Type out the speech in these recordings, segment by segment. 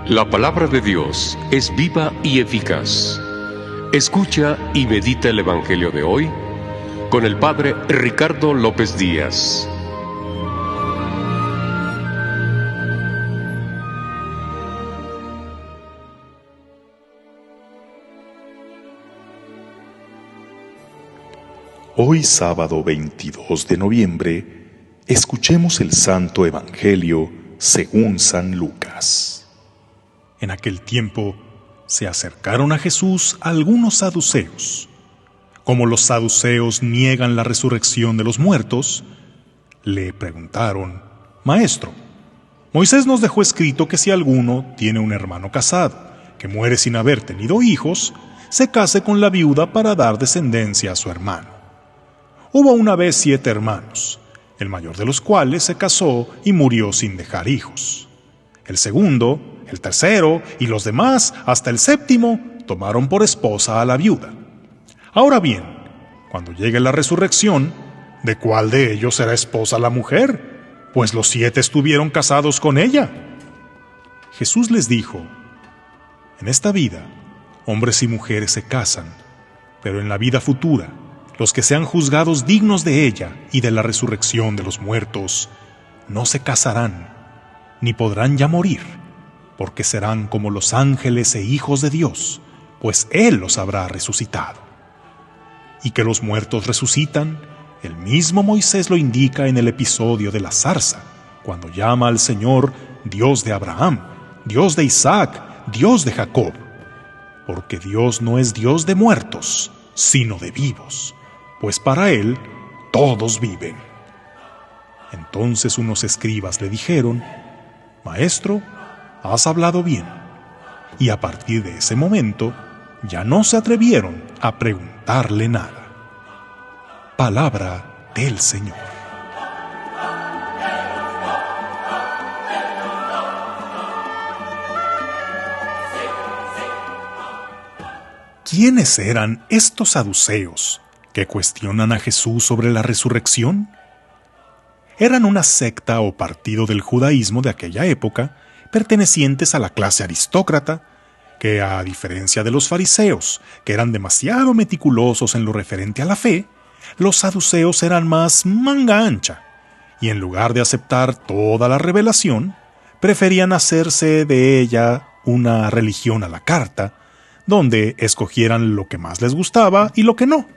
La palabra de Dios es viva y eficaz. Escucha y medita el Evangelio de hoy con el Padre Ricardo López Díaz. Hoy sábado 22 de noviembre, escuchemos el Santo Evangelio según San Lucas. En aquel tiempo se acercaron a Jesús algunos saduceos. Como los saduceos niegan la resurrección de los muertos, le preguntaron: Maestro, Moisés nos dejó escrito que si alguno tiene un hermano casado, que muere sin haber tenido hijos, se case con la viuda para dar descendencia a su hermano. Hubo una vez 7 hermanos, el mayor de los cuales se casó y murió sin dejar hijos. El segundo, el tercero y los demás, hasta el séptimo, tomaron por esposa a la viuda. Ahora bien, cuando llegue la resurrección, ¿de cuál de ellos será esposa la mujer? Pues los 7 estuvieron casados con ella. Jesús les dijo: En esta vida, hombres y mujeres se casan, pero en la vida futura, los que sean juzgados dignos de ella y de la resurrección de los muertos, no se casarán, ni podrán ya morir, porque serán como los ángeles e hijos de Dios, pues Él los habrá resucitado. Y que los muertos resucitan, el mismo Moisés lo indica en el episodio de la zarza, cuando llama al Señor Dios de Abraham, Dios de Isaac, Dios de Jacob, porque Dios no es Dios de muertos, sino de vivos, pues para Él todos viven. Entonces unos escribas le dijeron: Maestro, has hablado bien. Y a partir de ese momento, ya no se atrevieron a preguntarle nada. Palabra del Señor. ¿Quiénes eran estos saduceos que cuestionan a Jesús sobre la resurrección? Eran una secta o partido del judaísmo de aquella época, pertenecientes a la clase aristócrata, que a diferencia de los fariseos, que eran demasiado meticulosos en lo referente a la fe, los saduceos eran más manga ancha, y en lugar de aceptar toda la revelación, preferían hacerse de ella una religión a la carta, donde escogieran lo que más les gustaba y lo que no.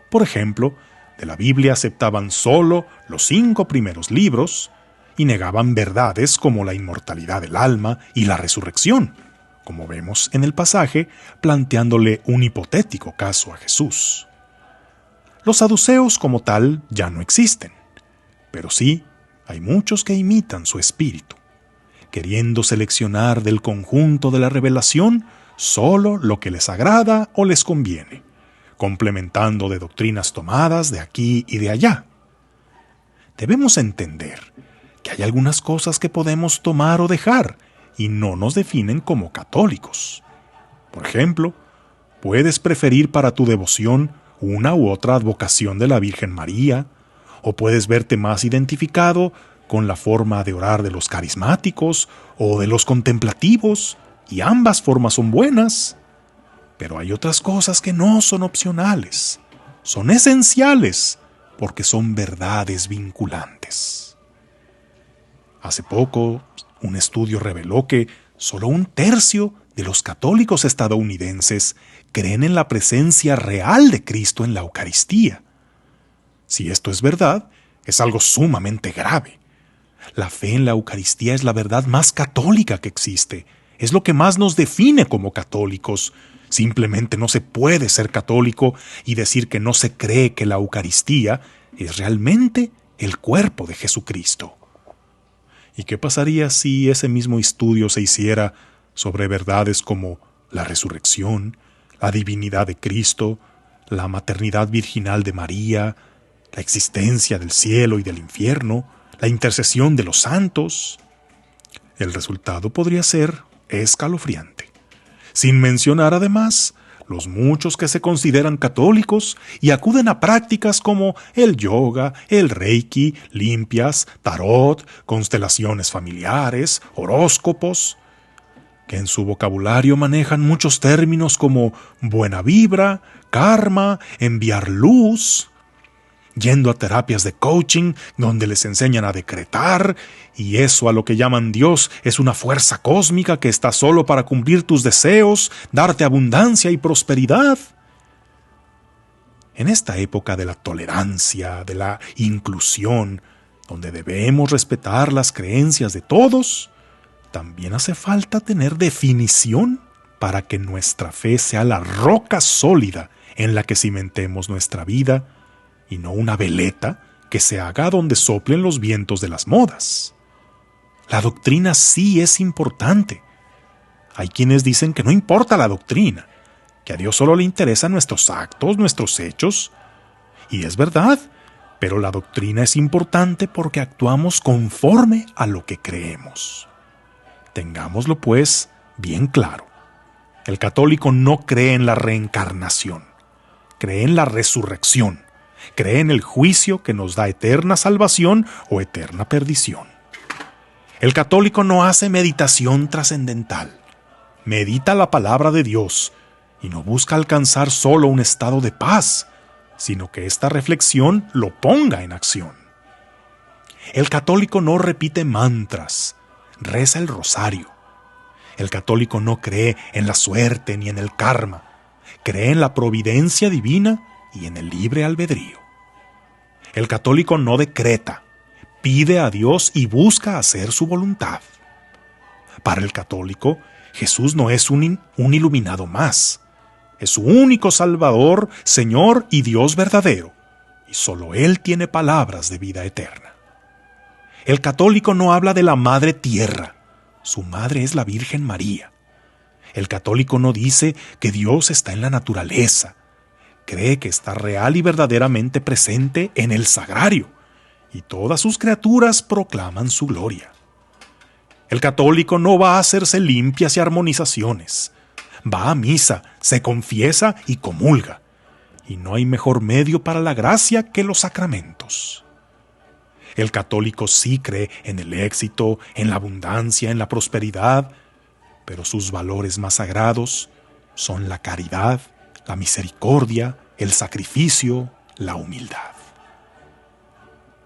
Por ejemplo, de la Biblia aceptaban solo los 5 primeros libros y negaban verdades como la inmortalidad del alma y la resurrección, como vemos en el pasaje, planteándole un hipotético caso a Jesús. Los saduceos como tal ya no existen, pero sí hay muchos que imitan su espíritu, queriendo seleccionar del conjunto de la revelación solo lo que les agrada o les conviene, complementando de doctrinas tomadas de aquí y de allá. Debemos entender que hay algunas cosas que podemos tomar o dejar y no nos definen como católicos. Por ejemplo, puedes preferir para tu devoción una u otra advocación de la Virgen María, o puedes verte más identificado con la forma de orar de los carismáticos o de los contemplativos, y ambas formas son buenas. Pero hay otras cosas que no son opcionales, son esenciales, porque son verdades vinculantes. Hace poco, un estudio reveló que solo 1/3 de los católicos estadounidenses creen en la presencia real de Cristo en la Eucaristía. Si esto es verdad, es algo sumamente grave. La fe en la Eucaristía es la verdad más católica que existe, es lo que más nos define como católicos. Simplemente no se puede ser católico y decir que no se cree que la Eucaristía es realmente el cuerpo de Jesucristo. ¿Y qué pasaría si ese mismo estudio se hiciera sobre verdades como la resurrección, la divinidad de Cristo, la maternidad virginal de María, la existencia del cielo y del infierno, la intercesión de los santos? El resultado podría ser escalofriante. Sin mencionar además los muchos que se consideran católicos y acuden a prácticas como el yoga, el reiki, limpias, tarot, constelaciones familiares, horóscopos. que en su vocabulario manejan muchos términos como buena vibra, karma, enviar luz, yendo a terapias de coaching donde les enseñan a decretar, y eso a lo que llaman Dios es una fuerza cósmica que está solo para cumplir tus deseos, darte abundancia y prosperidad. En esta época de la tolerancia, de la inclusión, donde debemos respetar las creencias de todos, también hace falta tener definición para que nuestra fe sea la roca sólida en la que cimentemos nuestra vida y no una veleta que se haga donde soplen los vientos de las modas. La doctrina sí es importante. Hay quienes dicen que no importa la doctrina, que a Dios solo le interesan nuestros actos, nuestros hechos. Y es verdad, pero la doctrina es importante porque actuamos conforme a lo que creemos. Tengámoslo, pues, bien claro. El católico no cree en la reencarnación, cree en la resurrección, cree en el juicio que nos da eterna salvación o eterna perdición. El católico no hace meditación trascendental, medita la palabra de Dios y no busca alcanzar solo un estado de paz, sino que esta reflexión lo ponga en acción. El católico no repite mantras, reza el rosario. El católico no cree en la suerte ni en el karma, cree en la providencia divina y en el libre albedrío. El católico no decreta, pide a Dios y busca hacer su voluntad. Para el católico, Jesús no es un iluminado más, es su único Salvador, Señor y Dios verdadero, y solo Él tiene palabras de vida eterna. El católico no habla de la Madre Tierra, su madre es la Virgen María. El católico no dice que Dios está en la naturaleza, cree que está real y verdaderamente presente en el sagrario, y todas sus criaturas proclaman su gloria. El católico no va a hacerse limpias y armonizaciones, va a misa, se confiesa y comulga, y no hay mejor medio para la gracia que los sacramentos. El católico sí cree en el éxito, en la abundancia, en la prosperidad, pero sus valores más sagrados son la caridad, la misericordia, el sacrificio, la humildad.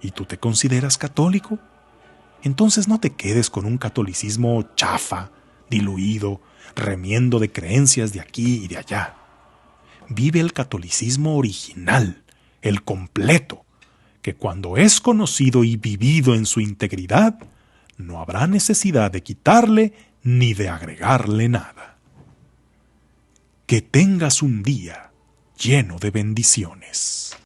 ¿Y tú te consideras católico? Entonces no te quedes con un catolicismo chafa, diluido, remiendo de creencias de aquí y de allá. Vive el catolicismo original, el completo, que cuando es conocido y vivido en su integridad, no habrá necesidad de quitarle ni de agregarle nada. Que tengas un día lleno de bendiciones.